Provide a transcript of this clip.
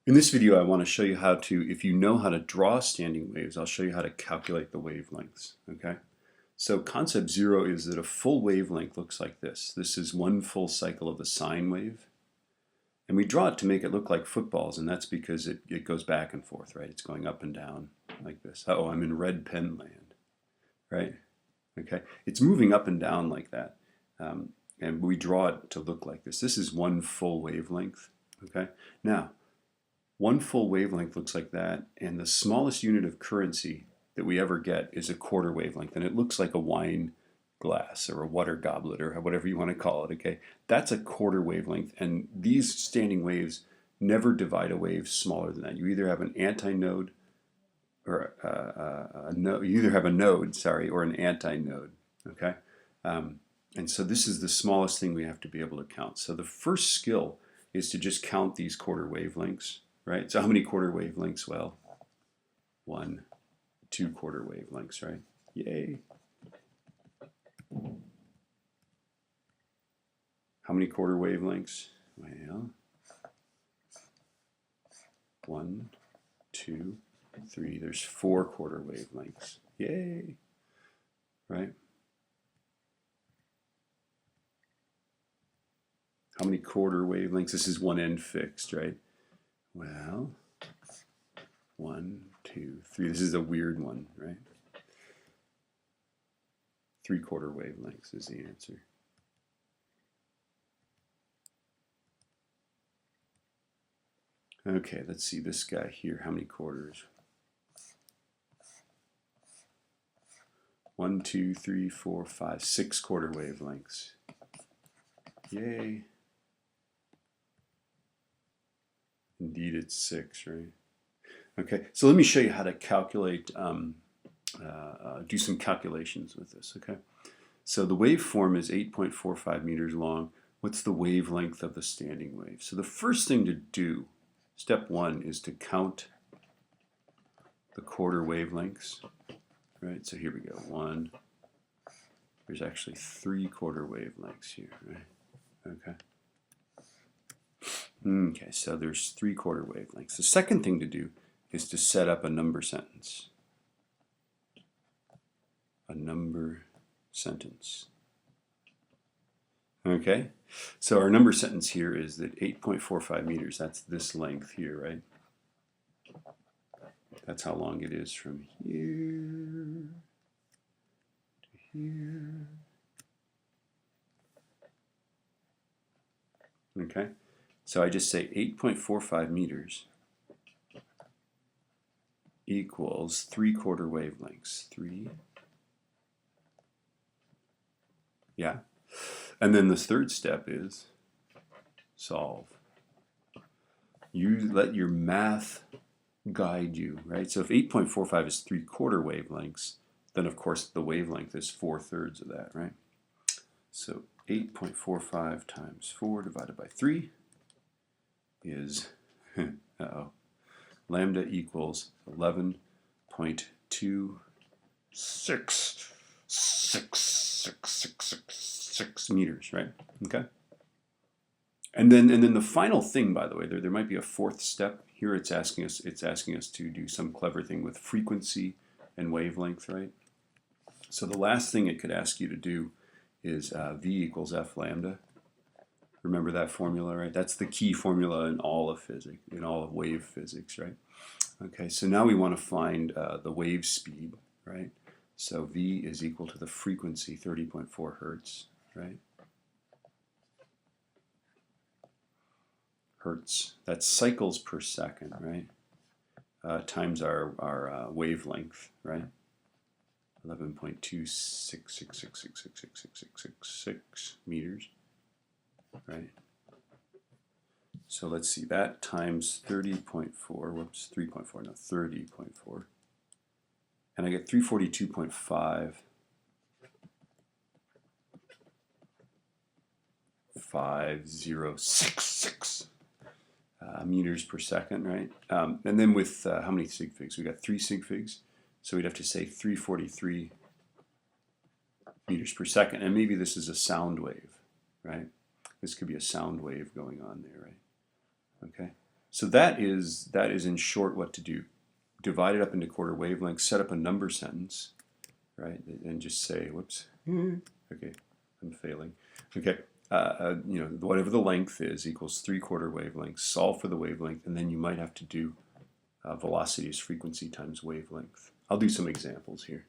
In this video, I want to show you how to, if you know how to draw standing waves, I'll show you how to calculate the wavelengths, okay? So concept 0 is that a full wavelength looks like this. This is one full cycle of the sine wave. And we draw it to make it look like footballs, and that's because it goes back and forth, right? It's going up and down like this. Uh-oh, I'm in red pen land, right? Okay, it's moving up and down like that. And we draw it to look like this. This is one full wavelength, okay? Now, one full wavelength looks like that, and the smallest unit of currency that we ever get is a quarter wavelength, and it looks like a wine glass or a water goblet or whatever you want to call it, okay? That's a quarter wavelength, and these standing waves never divide a wave smaller than that. You either have an antinode or you either have a node, sorry, or an antinode, okay? And so this is the smallest thing we have to be able to count. So the first skill is to just count these quarter wavelengths. Right? So how many quarter wavelengths? Well, 1, 2 quarter wavelengths, right? Yay. How many quarter wavelengths? Well, 1, 2, 3. There's 4 quarter wavelengths. Yay. Right? How many quarter wavelengths? This is one end fixed, right? Well, 1, 2, 3. This is a weird one, right? 3 quarter wavelengths is the answer. Okay, let's see this guy here. How many quarters? 1, 2, 3, 4, 5, 6 quarter wavelengths. Yay. Indeed, it's 6, right? Okay, so let me show you how to calculate, do some calculations with this, okay? So the waveform is 8.45 meters long. What's the wavelength of the standing wave? So the first thing to do, step 1, is to count the quarter wavelengths, right? So here we go, 1. There's actually 3 quarter wavelengths here, right? Okay. Okay, so there's 3 quarter wavelengths. The second thing to do is to set up a number sentence. A number sentence. Okay, so our number sentence here is that 8.45 meters, that's this length here, right? That's how long it is from here to here. Okay, so I just say 8.45 meters equals 3 quarter wavelengths. 3. Yeah. And then the third step is solve. You let your math guide you, right? So if 8.45 is 3 quarter wavelengths, then of course the wavelength is 4/3 of that, right? So 8.45 times 4 divided by 3 is, lambda equals 11.2666666 meters, right? Okay. And then the final thing, by the way, there might be a fourth step. Here it's asking us to do some clever thing with frequency and wavelength, right? So the last thing it could ask you to do is V equals F lambda. Remember that formula, right? That's the key formula in all of physics, in all of wave physics, right? Okay, so now we want to find the wave speed, right? So V is equal to the frequency, 30.4 hertz, right? Hertz, that's cycles per second, right? Times our wavelength, right? 11.266666666 meters, right? So let's see, that times 30.4, whoops, 3.4, no, 30.4. And I get 342.5 5066 meters per second, right? And then with how many sig figs? We got 3 sig figs, so we'd have to say 343 meters per second. And maybe this is a sound wave, right? This could be a sound wave going on there, right? Okay, So that is in short what to do. Divide it up into quarter wavelengths, set up a number sentence, right, and just say, whoops, okay, I'm failing. Okay, you know, whatever the length is equals 3/4 wavelengths. Solve for the wavelength, and then you might have to do velocity is frequency times wavelength. I'll do some examples here.